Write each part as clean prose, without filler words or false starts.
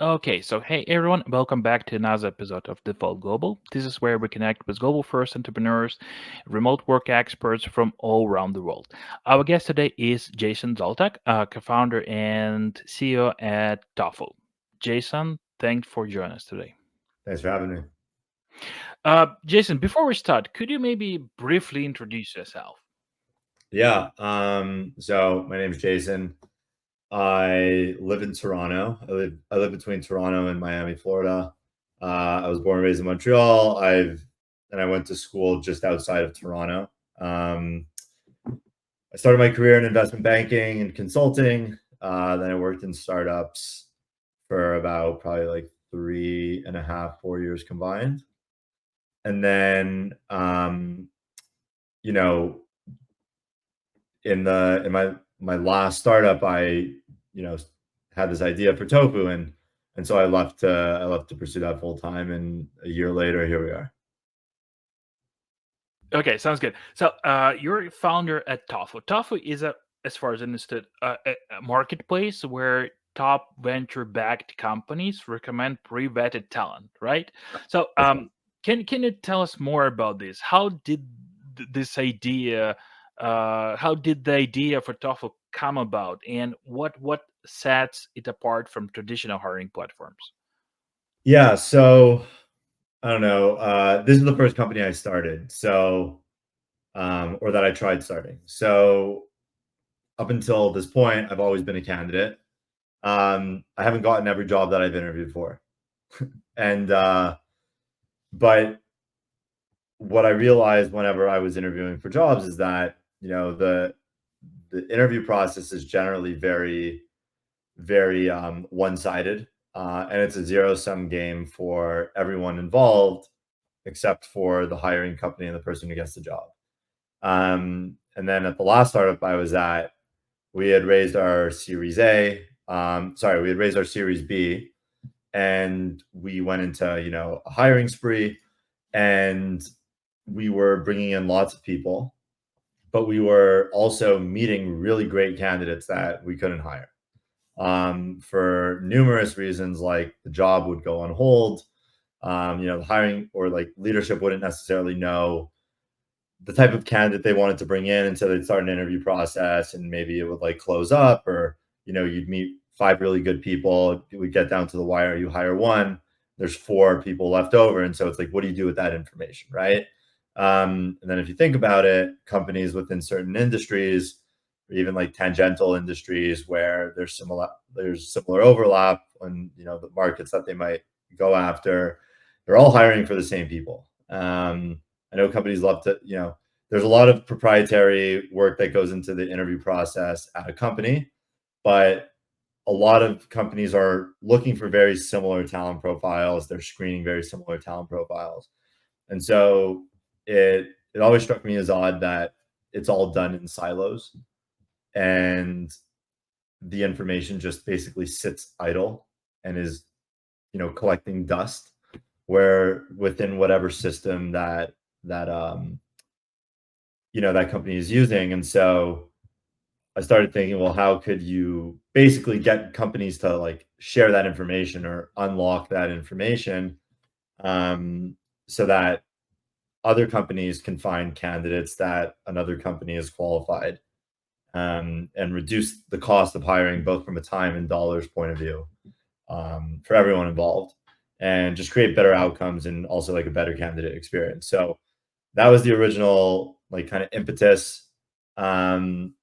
Okay, so hey everyone, welcome back to another episode of Default Global. This is where we connect with global first entrepreneurs, remote work experts from all around the world. Our guest today is Jason Zoltak, co founder and CEO at Tofu. Jason, thanks for joining us today. Thanks for having me. Jason, before we start, could you maybe briefly introduce yourself? Yeah. So my name is Jason. I live in Toronto. I live between Toronto and Miami, Florida. I was born and raised in Montreal. I went to school just outside of Toronto. Um, I started my career in investment banking and consulting. Then I worked in startups for about probably like 3.5, 4 years combined. And then you know, in my last startup, you know had this idea for Tofu, and so I left to pursue that full time, and a year later, here we are. Okay, sounds good. So, you're a founder at Tofu. Tofu is as far as I understood, a marketplace where top venture-backed companies recommend pre-vetted talent, right? So, That's right. can you tell us more about this? This idea, how did the idea for Tofu come about, and what sets it apart from traditional hiring platforms? Yeah, so I don't know. This is the first company I started, or that I tried starting. So up until this point, I've always been a candidate. I haven't gotten every job that I've interviewed for, and but what I realized whenever I was interviewing for jobs is that the interview process is generally very one-sided, and it's a zero-sum game for everyone involved, except for the hiring company and the person who gets the job. And then at the last startup I was at, we had raised our Series A. Sorry, we had raised our Series B, and we went into a hiring spree, and we were bringing in lots of people, but we were also meeting really great candidates that we couldn't hire for numerous reasons, like the job would go on hold. The hiring or like leadership wouldn't necessarily know the type of candidate they wanted to bring in until they'd start an interview process, and maybe it would like close up, or you'd meet five really good people, it would get down to the wire, you hire one, there's four people left over, and so it's like, what do you do with that information, right? And then if you think about it, companies within certain industries, or even like tangential industries where there's similar overlap on the markets that they might go after, they're all hiring for the same people. I know companies love to, there's a lot of proprietary work that goes into the interview process at a company, but a lot of companies are looking for very similar talent profiles. They're screening very similar talent profiles. And so it always struck me as odd that it's all done in silos, and the information just basically sits idle and is, collecting dust, where within whatever system that company is using. And so I started thinking, well, how could you basically get companies to like share that information or unlock that information, um, so that other companies can find candidates that another company is qualified, and reduce the cost of hiring, both from a time and dollars point of view, for everyone involved, and just create better outcomes and also like a better candidate experience. So that was the original like kind of impetus. Um,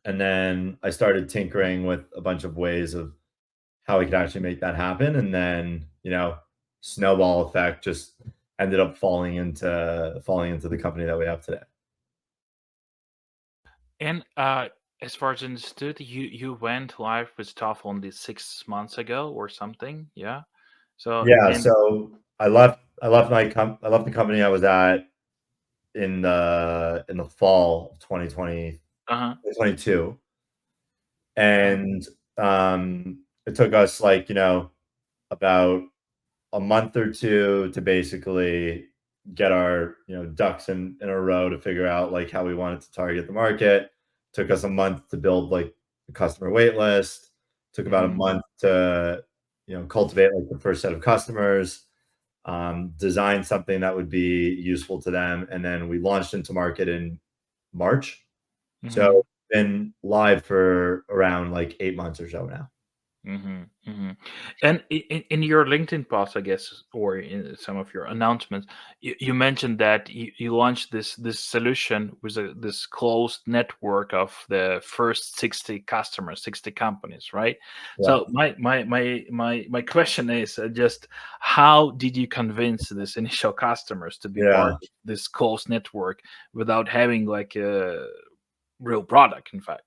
and then I started tinkering with a bunch of ways of how I could actually make that happen. And then, snowball effect, just ended up falling into the company that we have today. And as far as I understood, you went live with stuff only 6 months ago or something, yeah. So Yeah. and So I left the company I was at in the fall of 2020, uh-huh. 2022. uh And it took us like, about a month or two to basically get our ducks in a row to figure out like how we wanted to target the market. Took us a month to build like the customer wait list. Took about a hmm month to cultivate like the first set of customers, design something that would be useful to them, and then we launched into market in March. Mm-hmm. So been live for around like 8 months or so now. Mm-hmm. Mm-hmm. And in your LinkedIn post, I guess, or in some of your announcements, you mentioned that you launched this solution with this closed network of the first 60 customers, 60 companies, right? Yeah. So my question is just how did you convince this initial customers to be part Yeah. of this closed network without having like a real product, in fact?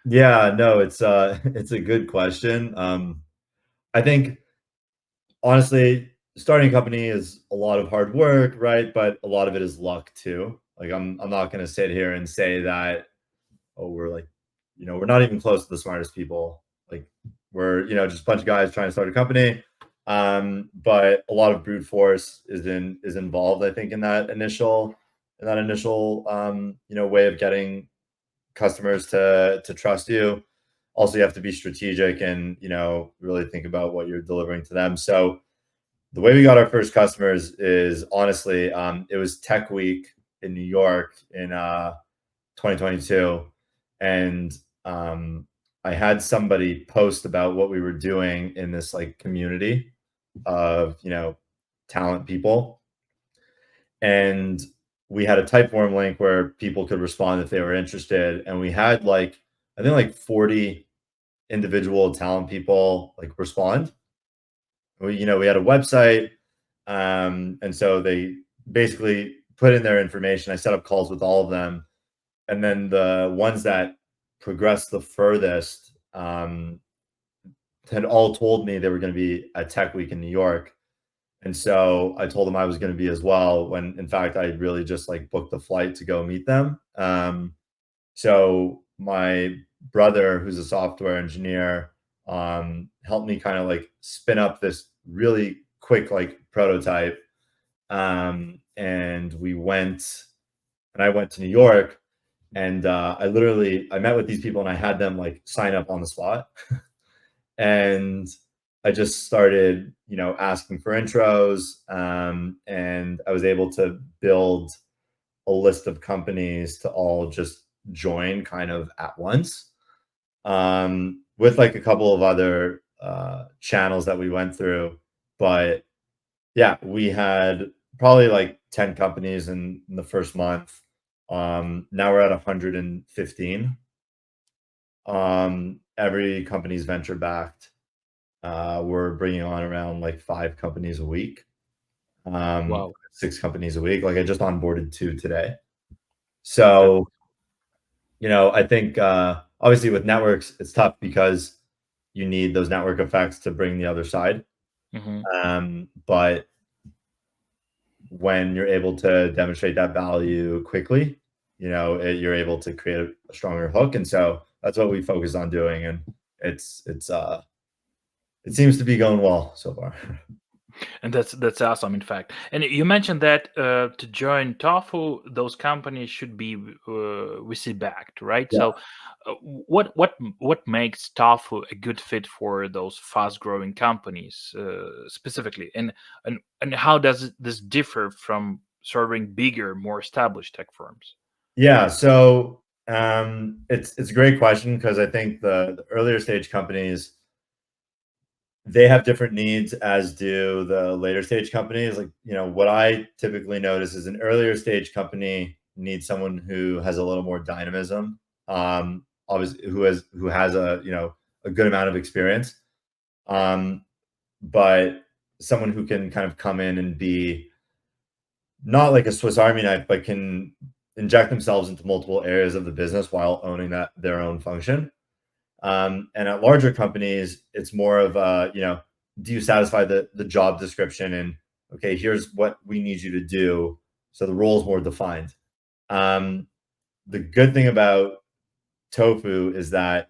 Yeah, no, it's it's a good question. I think honestly, starting a company is a lot of hard work, right? But a lot of it is luck too. Like I'm not gonna sit here and say that, oh, we're like, we're not even close to the smartest people. Like we're, just a bunch of guys trying to start a company. But a lot of brute force is involved, I think, in that initial way of getting customers to trust you. Also, you have to be strategic and, really think about what you're delivering to them. So the way we got our first customers is honestly, it was Tech Week in New York in 2022, and I had somebody post about what we were doing in this like community of talent people, and we had a type form link where people could respond if they were interested, and we had like I think like 40 individual talent people like respond. We had a website, and so they basically put in their information. I set up calls with all of them, and then the ones that progressed the furthest had all told me they were going to be at Tech Week in New York, and so I told them I was going to be as well. When in fact I really just like booked the flight to go meet them. So my brother, who's a software engineer, helped me kind of like spin up this really quick like prototype. And I went to New York, and I met with these people and I had them like sign up on the spot. And I just started, asking for intros, and I was able to build a list of companies to all just join kind of at once, with like a couple of other channels that we went through. But yeah, we had probably like 10 companies in the first month. Now we're at 115. Every company's venture backed. We're bringing on around like 5 companies a week, Wow. 6 companies a week. Like I just onboarded 2 today. That. So, I think obviously with networks, it's tough because you need those network effects to bring the other side. Mhm. But when you're able to demonstrate that value quickly, you're able to create a stronger hook. And so that's what we focus on doing. And it seems to be going well so far. And that's awesome, in fact. And you mentioned that to join Tofu, those companies should be VC backed, right? Yeah. So, what makes Tofu a good fit for those fast growing companies specifically, and how does this differ from serving bigger, more established tech firms? Yeah. So it's a great question because I think the earlier stage companies, they have different needs, as do the later stage companies. Like, what I typically notice is an earlier stage company needs someone who has a little more dynamism, obviously who has a good amount of experience, um, but someone who can kind of come in and be not like a Swiss Army knife, but can inject themselves into multiple areas of the business while owning that their own function. And at larger companies, it's more of do you satisfy the job description, and okay, here's what we need you to do. So the role is more defined. Um, the good thing about Tofu is that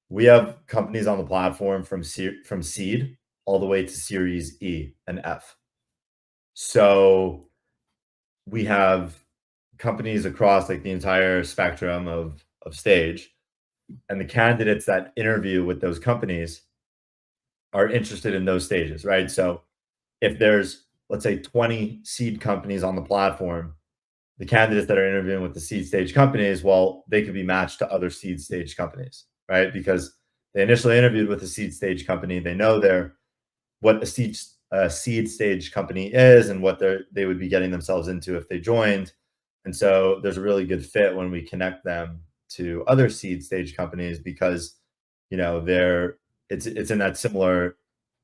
we have companies on the platform from seed all the way to Series E and F. So we have companies across like the entire spectrum of stage, and the candidates that interview with those companies are interested in those stages, right? So if there's, let's say, 20 seed companies on the platform, the candidates that are interviewing with the seed stage companies, well, they could be matched to other seed stage companies, right? Because they initially interviewed with a seed stage company. They know what a seed stage company is and what they would be getting themselves into if they joined. And so there's a really good fit when we connect them to other seed stage companies because they're it's in that similar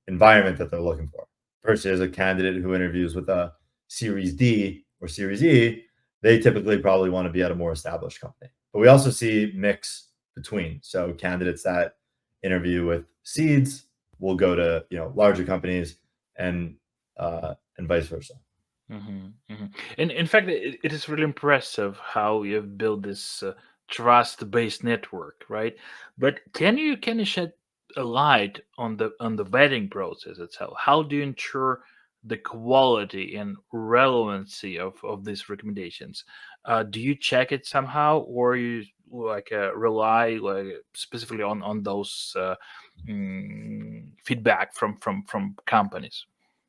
environment that they're looking for versus a candidate who interviews with a series D or series E. They typically probably want to be at a more established company, but we also see mix between. So candidates that interview with seeds will go to larger companies, and and vice versa. And in fact, it is really impressive how you have built this trust-based network, right? But can you shed a light on the vetting process itself? How do you ensure the quality and relevancy of these recommendations? Do you check it somehow, or you rely specifically on those feedback from companies?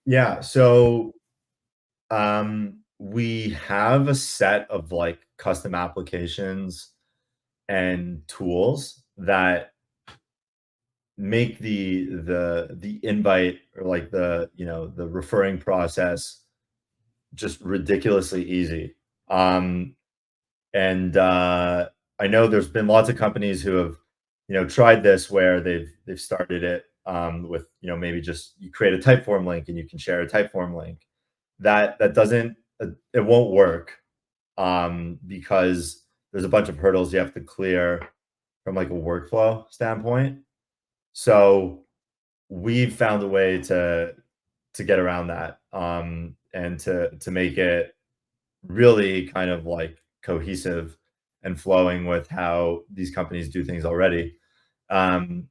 Yeah. So we have a set of like custom applications and tools that make the invite or like the referring process just ridiculously easy. Um, and I know there's been lots of companies who have tried this where they've started it with maybe just you create a typeform link and you can share a typeform link. That doesn't it won't work because there's a bunch of hurdles you have to clear from like a workflow standpoint. So we've found a way to get around that and to make it really kind of like cohesive and flowing with how these companies do things already. Um,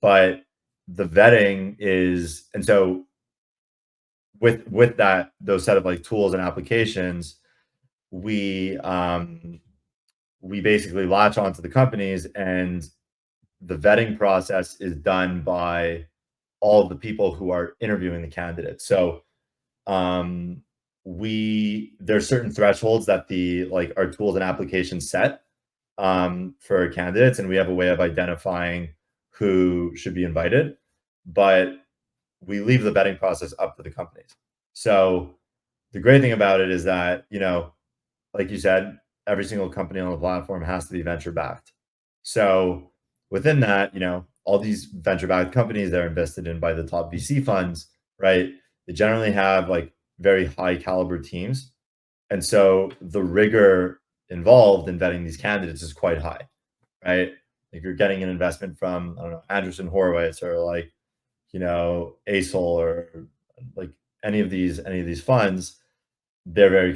but the vetting is, and so with that those set of like tools and applications, we we basically latch onto the companies, and the vetting process is done by all of the people who are interviewing the candidates. So um we there's certain thresholds that the like our tools and applications set for candidates, and we have a way of identifying who should be invited, but we leave the vetting process up to the companies. So the great thing about it is that like you said, every single company on the platform has to be venture backed. So within that, all these venture backed companies that are invested in by the top VC funds, right? They generally have like very high caliber teams. And so the rigor involved in vetting these candidates is quite high, right? Like you're getting an investment from, I don't know, Anderson Horowitz or like, ASOL or like any of these funds. They're very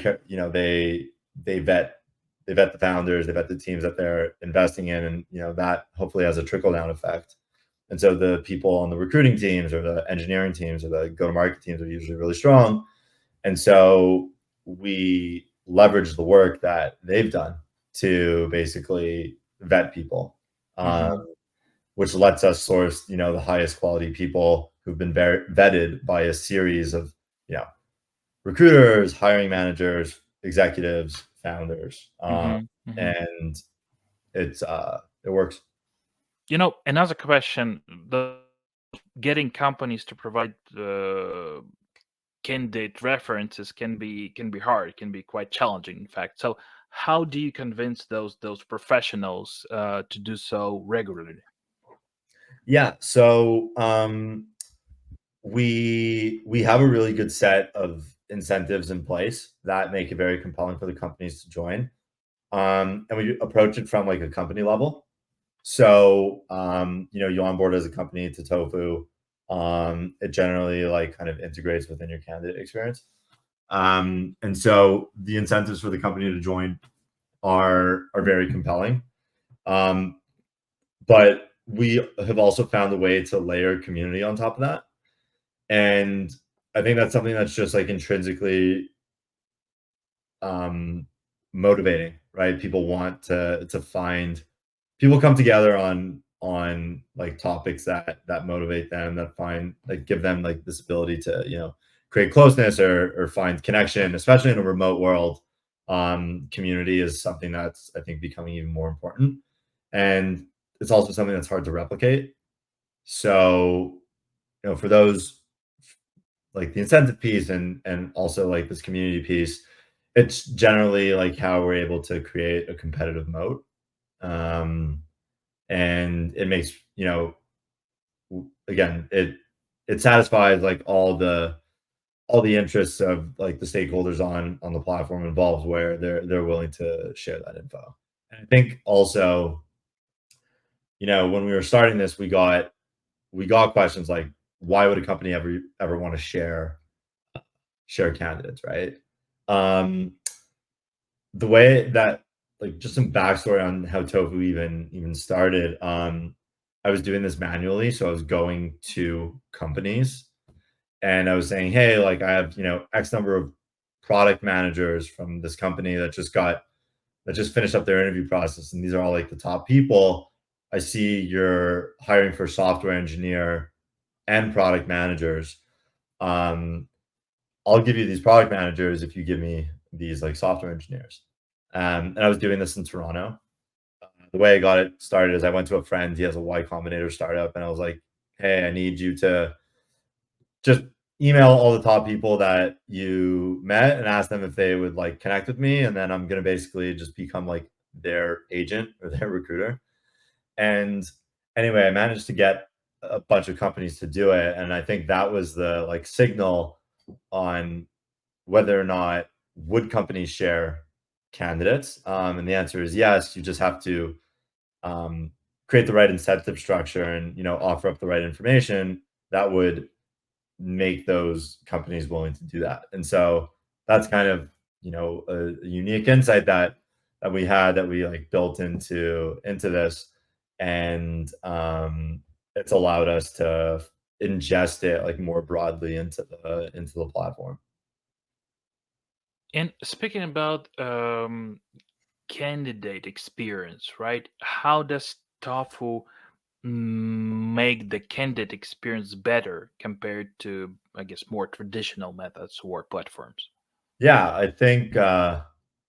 they vet the founders, they vet the teams that they're investing in, and that hopefully has a trickle down effect. And so the people on the recruiting teams or the engineering teams or the go to market teams are usually really strong, and so we leverage the work that they've done to basically vet people, Mm-hmm. which lets us source the highest quality people who've been vetted by a series of you know recruiters, hiring managers, executives, founders, Mm-hmm. Mm-hmm. and it works. Another question, those getting companies to provide candidate references can be hard, can be quite challenging, in fact. So how do you convince those professionals to do so regularly? Yeah, so we have a really good set of incentives in place that make it very compelling for the companies to join, and we approach it from like a company level. So, you onboard as a company to Tofu. It generally like kind of integrates within your candidate experience. And so the incentives for the company to join are very compelling. Um, but we have also found a way to layer community on top of that. And I think that's something that's just like intrinsically um motivating, right? People want to find people come together on like topics that motivate them, that find like give them like this ability to, create closeness or find connection, especially in a remote world. Community is something that's, I think, becoming even more important. And it's also something that's hard to replicate. So, for those, like the incentive piece and also like this community piece, it's generally like how we're able to create a competitive moat. Um, and it makes, again, it satisfies like all the interests of like the stakeholders on the platform involved, where they're willing to share that info. And I think also, when we were starting this, we got questions like, why would a company ever want to share candidates, right? Um, the way that, like, just some backstory on how Tofu even started. I was doing this manually, so I was going to companies and I was saying, hey, like I have, X number of product managers from this company that just finished up their interview process, and these are all like the top people. I see you're hiring for software engineer and product managers. Um, I'll give you these product managers if you give me these like software engineers. And I was doing this in Toronto. The way I got it started is I went to a friend. He has a Y Combinator startup, and I was like, "Hey, I need you to just email all the top people that you met and ask them if they would like connect with me, and then I'm gonna basically just become like their agent or their recruiter." And anyway, I managed to get a bunch of companies to do it, and I think that was the like signal on whether or not would companies share candidates. And the answer is yes. You just have to um, create the right incentive structure and offer up the right information that would make those companies willing to do that. And so that's kind of a unique insight that we had, that we like built into this, and it's allowed us to ingest it like more broadly into the platform. And speaking about candidate experience, right? How does Tofu make the candidate experience better compared to, I guess, more traditional methods or platforms? Yeah, I think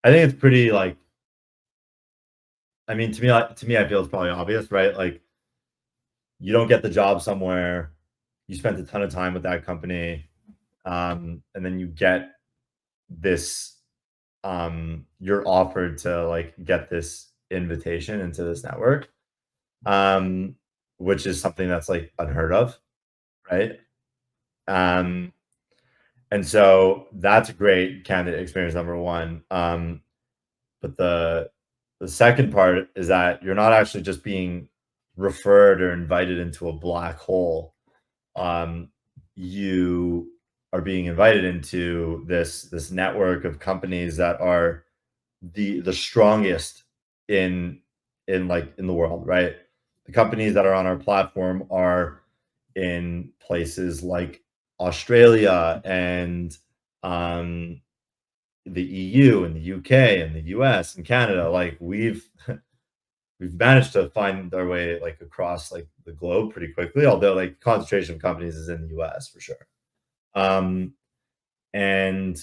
it's pretty like, I mean, to me, I feel it's probably obvious, right? Like, you don't get the job somewhere, you spent a ton of time with that company, and then you get this, you're offered to like get this invitation into this network, um, which is something that's like unheard of, right? Um, and so that's a great candidate experience, number one. But the second part is that you're not actually just being referred or invited into a black hole. Um, you are being invited into this network of companies that are the strongest in in the world, right? The companies that are on our platform are in places like Australia and um the EU and the UK and the US and Canada. Like, we've managed to find our way like across like the globe pretty quickly, although like concentration of companies is in the US for sure. Um, and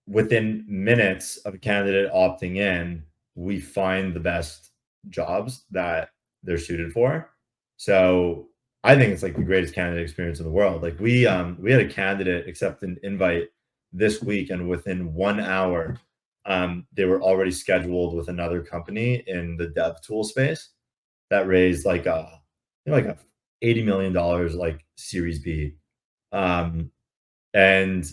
within minutes of a candidate opting in, we find the best jobs that they're suited for. So I think it's like the greatest candidate experience in the world. Like, we had a candidate accept an invite this week, and within 1 hour, they were already scheduled with another company in the dev tool space that raised like a $80 million like Series B. Um, and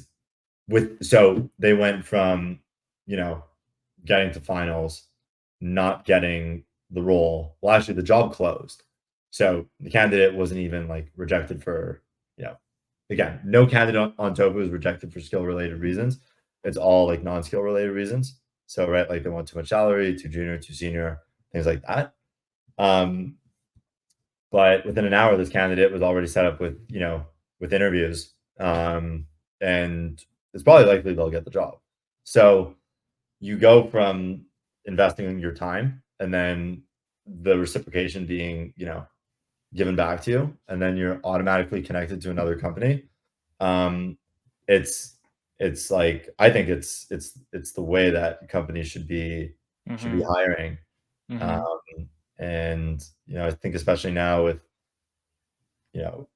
so they went from, you know, getting to finals, not getting the role. Well, actually, the job closed. So the candidate wasn't even like rejected for, again, no candidate on Tofu is rejected for skill related reasons. It's all like non skill related reasons. So, right, like they want too much salary, too junior, too senior, things like that. Um, but within an hour, this candidate was already set up with interviews, and it's probably likely they'll get the job. So you go from investing in your time and then the reciprocation being, given back to you, and then you're automatically connected to another company. Um, it's it's like I think it's the way that companies should be Mm-hmm. hiring. Mm-hmm. Um, and I think especially now with you know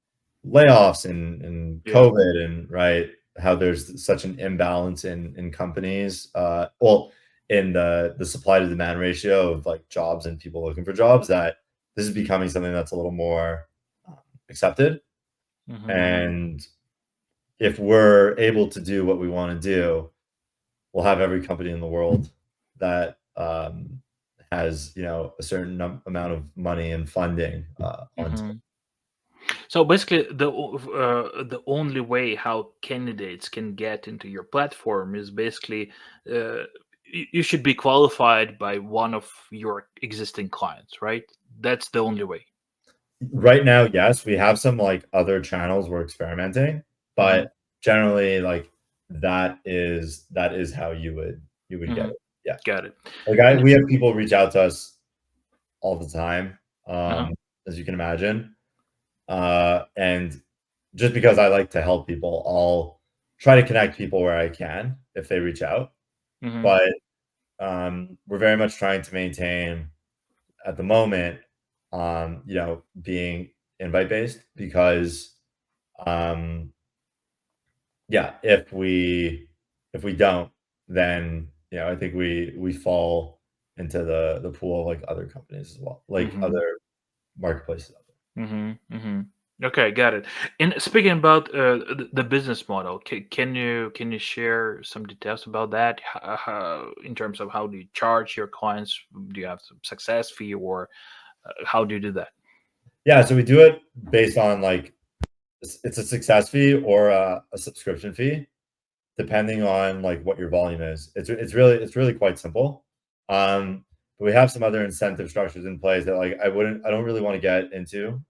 layoffs and Yeah. COVID and right how there's such an imbalance in companies. Well, in the supply to demand ratio of like jobs and people looking for jobs, that this is becoming something that's a little more accepted. Mm-hmm. And if we're able to do what we want to do, we'll have every company in the world that has a certain amount of money and funding onto Mm-hmm. So basically, the only way how candidates can get into your platform is basically uh, you should be qualified by one of your existing clients, right? That's the only way. Right now, yes, we have some like other channels we're experimenting, Mm-hmm. but generally, like that is how you would get Mm-hmm. it. Yeah, Got it. like And we have people reach out to us all the time, uh-huh. as you can imagine, and just because I like to help people, I'll try to connect people where I can if they reach out. Mm-hmm. But we're very much trying to maintain at the moment, being invite based because, um, yeah, if we don't, then I think we fall into the pool of like other companies as well, like Mm-hmm. other marketplaces out Mm-hmm. Mm-hmm. Okay, got it. And speaking about the business model, can you share some details about that? How, in terms of how do you charge your clients? Do you have some success fee, or how do you do that? there. Yeah, so we do it based on like it's a success fee or a subscription fee, depending on like what your volume is. It's really quite simple. But we have some other incentive structures in place that like I don't really want to get into.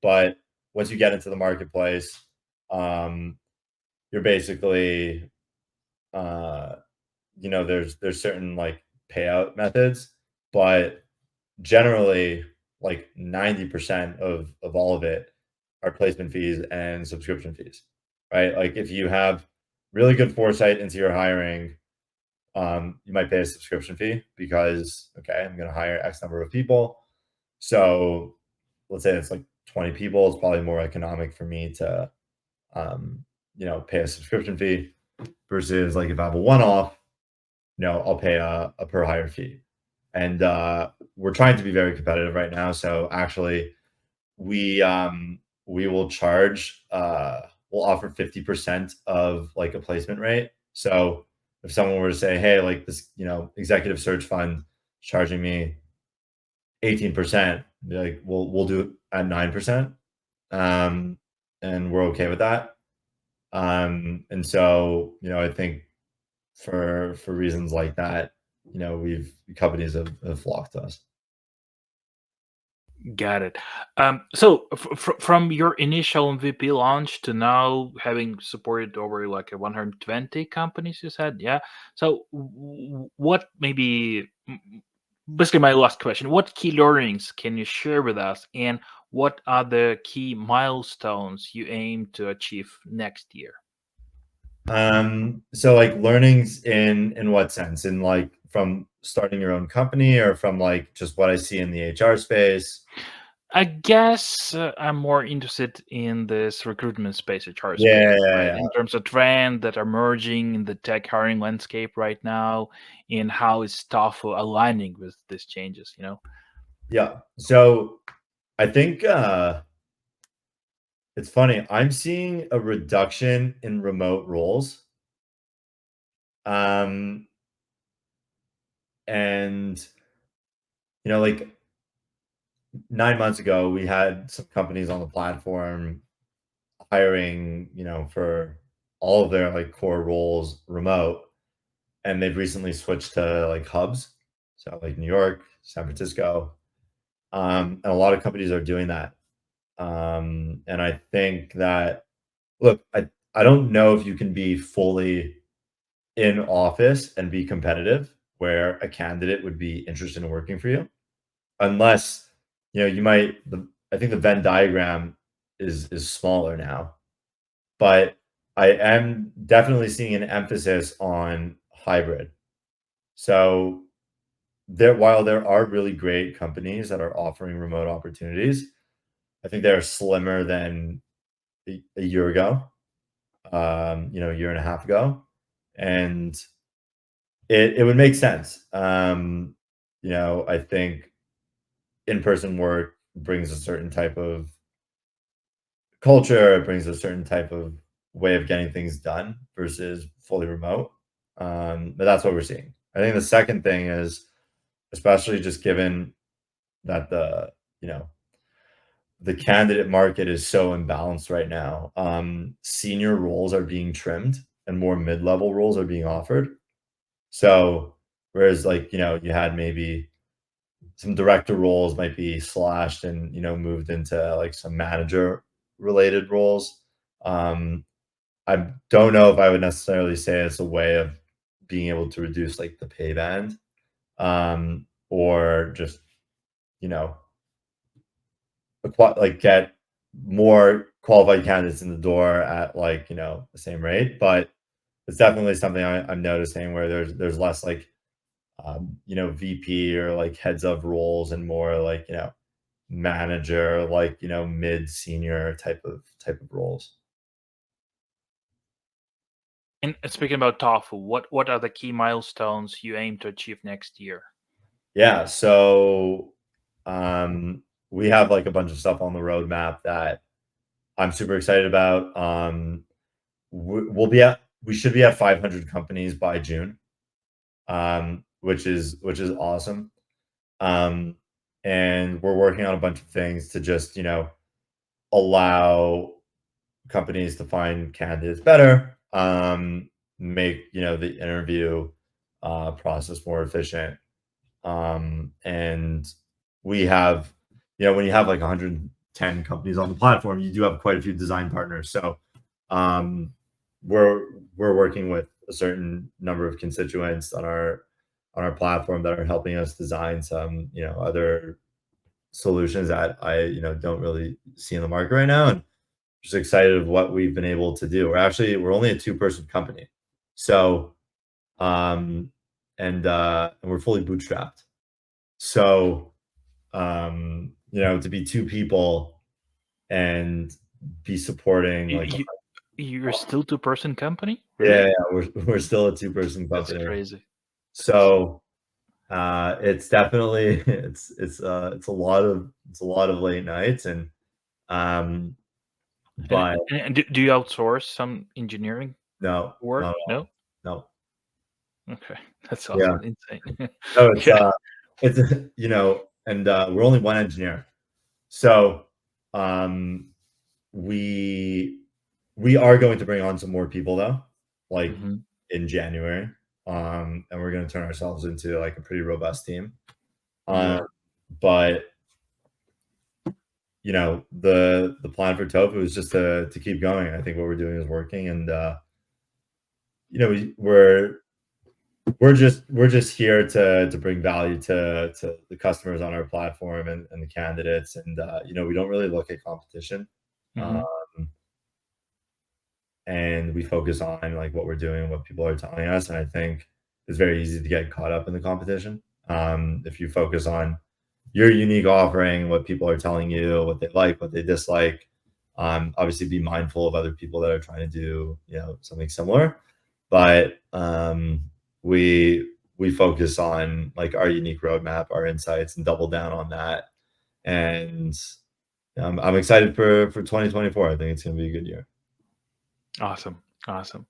But once you get into the marketplace, um, you're basically uh, there's certain like payout methods, but generally like 90% of all of it are placement fees and subscription fees, right? Like if you have really good foresight into your hiring, you might pay a subscription fee because okay, I'm going to hire X number of people. So let's say it's like 20 people. It's probably more economic for me to pay a subscription fee versus like if I have a one-off, I'll pay a per hire fee. And we're trying to be very competitive right now. So actually, we will charge we'll offer 50% of like a placement rate. So if someone were to say, hey, like this, executive search fund charging me 18%, be like, we'll do it at 9%. Um, and we're okay with that. And so, I think for reasons like that, we've companies have flocked to us. Got it. So from your initial MVP launch to now having supported over like 120 companies, you said, yeah. So what maybe basically my last question: what key learnings can you share with us, and what are the key milestones you aim to achieve next year? So like learnings in what sense? In like from starting your own company or from like just what I see in the HR space? I guess I'm more interested in this recruitment space, HR space, Yeah, yeah, right? yeah. In terms of trends that are merging in the tech hiring landscape right now, and how is Tofu aligning with these changes? Yeah. So I think it's funny. I'm seeing a reduction in remote roles. Um, and like 9 months ago, we had some companies on the platform hiring, for all of their like core roles remote, and they've recently switched to like hubs, so like New York, San Francisco, and a lot of companies are doing that. And I think that look, I don't know if you can be fully in office and be competitive where a candidate would be interested in working for you. unless you might. I think the Venn diagram is smaller now, but I am definitely seeing an emphasis on hybrid. So while there are really great companies that are offering remote opportunities, I think they're slimmer than a year ago, a year and a half ago, and it would make sense. I think in-person work brings a certain type of culture, it brings a certain type of way of getting things done versus fully remote. But that's what we're seeing. I think the second thing is, especially just given that you know, the candidate market is so imbalanced right now. Senior roles are being trimmed and more mid-level roles are being offered. So whereas you had maybe some director roles might be slashed and moved into like some manager related roles. Um, I don't know if I would necessarily say it's a way of being able to reduce like the pay band, or just you know get more qualified candidates in the door at the same rate. But it's definitely something I'm noticing where there's less VP or like heads of roles and more manager, mid senior type of roles. And speaking about Tofu, what are the key milestones you aim to achieve next year? Yeah, so we have like a bunch of stuff on the roadmap that I'm super excited about. We should be at 500 companies by June, which is awesome. Um, and we're working on a bunch of things to just allow companies to find candidates better, make the interview process more efficient. And we have, when you have like 110 companies on the platform, you do have quite a few design partners. So um, we're we're working with a certain number of constituents on our platform that are helping us design some other solutions that I don't really see in the market right now, and just excited of what we've been able to do. We're only a two-person company, so um, and we're fully bootstrapped. So to be two people and be supporting You, like you you're still two-person company, yeah, really? yeah, we're still a two-person That's company. crazy. That's So it's definitely it's a lot of late nights and um and but do you outsource some engineering no, work? not at all. No. No. Okay, that's Yeah. awesome, insane. No, Yeah. it's and we're only one engineer. So um we we are going to bring on some more people though, like Hmm. in January. And we're gonna turn ourselves into like a pretty robust team. Um, Yeah. but the plan for Tofu is just to keep going. I think what we're doing is working, and we're just here to bring value to the customers on our platform and the candidates, and we don't really look at competition. Um, Hmm. and we focus on like what we're doing, what people are telling us. And I think it's very easy to get caught up in the competition. If you focus on your unique offering, what people are telling you, what they like, what they dislike, obviously be mindful of other people that are trying to do, something similar. But we focus on like our unique roadmap, our insights, and double down on that. And I'm excited for 2024. I think it's going to be a good year. Awesome. Awesome.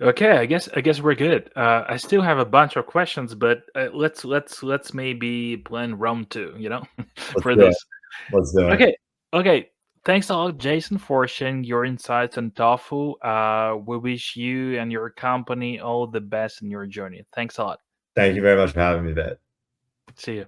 Okay, I guess we're good. I still have a bunch of questions, but let's maybe plan round two. Let's For do it. this. Let's do it. Okay. Okay. Thanks a lot, Jason, for sharing your insights on Tofu. We wish you and your company all the best in your journey. Thanks a lot. Thank you very much for having me, Bit. See you.